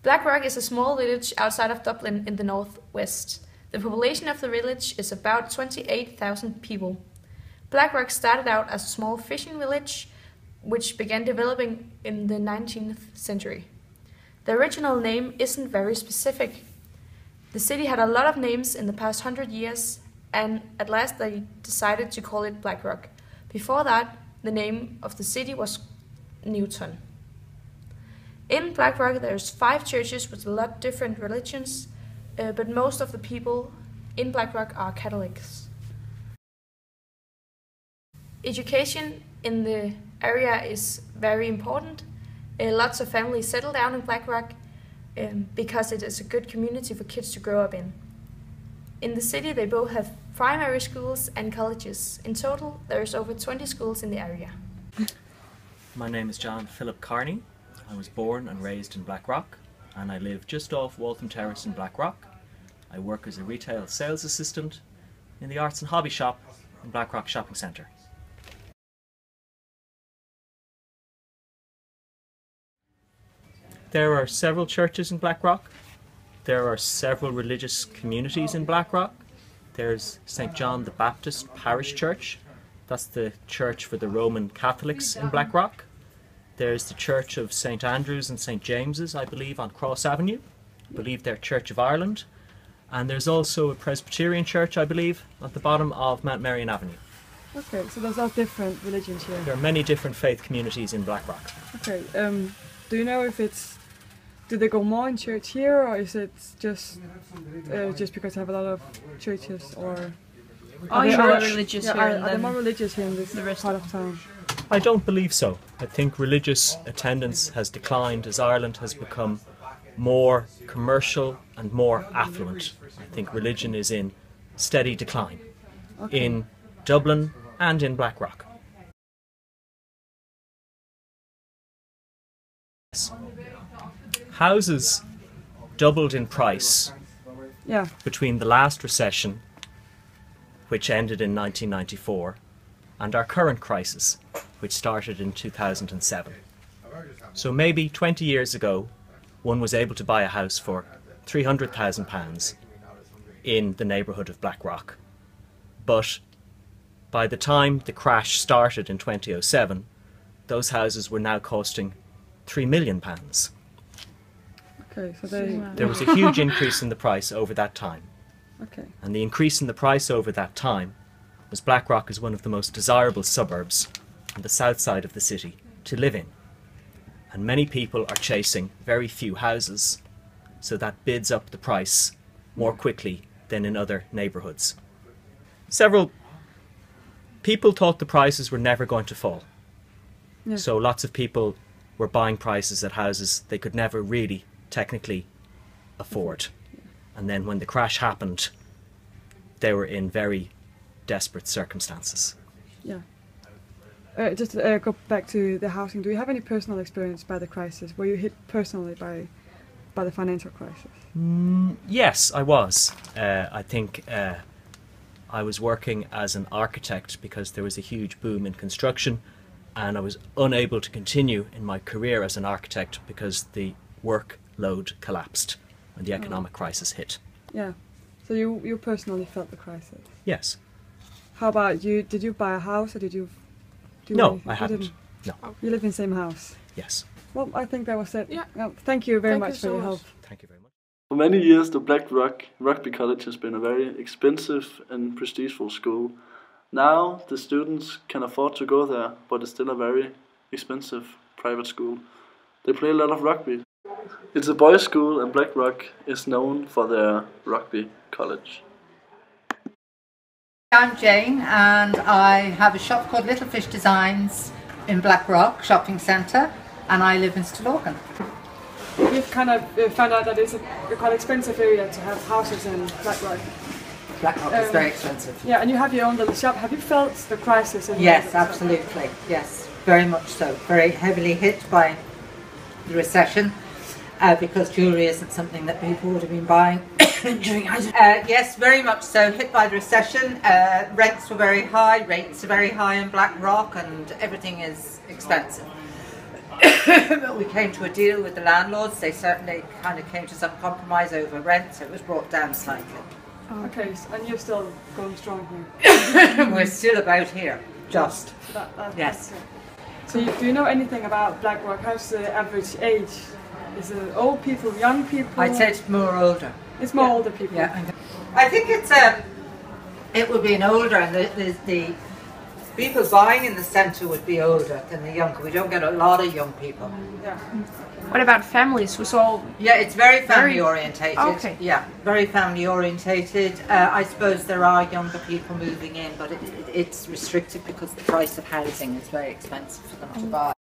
Blackrock is a small village outside of Dublin in the northwest. The population of the village is about 28,000 people. Blackrock started out as a small fishing village, which began developing in the 19th century. The original name isn't very specific. The city had a lot of names in the past 100 years, and at last they decided to call it Blackrock. Before that, the name of the city was Newton. In Blackrock, there's 5 churches with a lot of different religions, but most of the people in Blackrock are Catholics. Education in the area is very important. Lots of families settle down in Blackrock because it is a good community for kids to grow up in. In the city, they both have primary schools and colleges. In total, there's over 20 schools in the area. My name is John Philip Carney. I was born and raised in Blackrock, and I live just off Waltham Terrace in Blackrock. I work as a retail sales assistant in the arts and hobby shop in Blackrock Shopping Centre. There are several churches in Blackrock. There are several religious communities in Blackrock. There's St. John the Baptist Parish Church. That's the church for the Roman Catholics in Blackrock. There's the Church of St. Andrew's and St. James's, I believe, on Cross Avenue. I believe they're Church of Ireland. And there's also a Presbyterian church, I believe, at the bottom of Mount Marion Avenue. Okay, so there's all different religions here. There are many different faith communities in Blackrock. Okay, do you know if do they go more in church here, or is it just because they have a lot of churches, or are they more religious here? Are they more religious here in this part of town? I don't believe so. I think religious attendance has declined as Ireland has become more commercial and more affluent. I think religion is in steady decline in Dublin and in Blackrock. Houses doubled in price between the last recession, which ended in 1994, and our current crisis, which started in 2007. So maybe 20 years ago, one was able to buy a house for £300,000 in the neighbourhood of Blackrock. But by the time the crash started in 2007, those houses were now costing £3 million. Okay, so there was a huge increase in the price over that time. Okay. And the increase in the price over that time was Blackrock is one of the most desirable suburbs on the south side of the city to live in. And many people are chasing very few houses, so that bids up the price more quickly than in other neighbourhoods. Several people thought the prices were never going to fall. Yeah. So lots of people were buying prices at houses they could never really technically afford. And then when the crash happened, they were in very desperate circumstances. Yeah. Just to go back to the housing, do you have any personal experience by the crisis? Were you hit personally by the financial crisis? Yes, I was. I think I was working as an architect because there was a huge boom in construction, and I was unable to continue in my career as an architect because the workload collapsed when the economic crisis hit. Yeah. So you personally felt the crisis? Yes. How about you? Did you buy a house, or did you do No, anything? I hadn't. No. You live in the same house? Yes. Well, I think that was it. Yeah. Thank you very much for your help. Thank you very much. For many years, the Blackrock Rugby College has been a very expensive and prestigeful school. Now, the students can afford to go there, but it's still a very expensive private school. They play a lot of rugby. It's a boys' school, and Blackrock is known for their rugby college. I'm Jane, and I have a shop called Little Fish Designs in Blackrock Shopping Centre, and I live in Stillorgan. We've kind of found out that it's a quite expensive area to have houses in Blackrock. Blackrock is very expensive. Yeah, and you have your own little shop. Have you felt the crisis? Yes, absolutely. Yes, very much so. Very heavily hit by the recession because jewellery isn't something that people would have been buying during. Yes, very much so. Hit by the recession. Rents were very high. Rates are very high in Blackrock, and everything is expensive. But we came to a deal with the landlords. They certainly kind of came to some compromise over rent, so it was brought down slightly. Okay, and you're still going strong here? We're still about here, just. Yes. So do you know anything about Blackrock? How's the average age? Is it old people, young people? I'd say it's more older. It's more older people. Yeah. I think it would be an older, and the people buying in the centre would be older than the younger. We don't get a lot of young people. Yeah. What about families? Was all? Yeah, it's very family orientated. Okay. Yeah, very family orientated. I suppose there are younger people moving in, but it's restricted because the price of housing is very expensive for them to buy.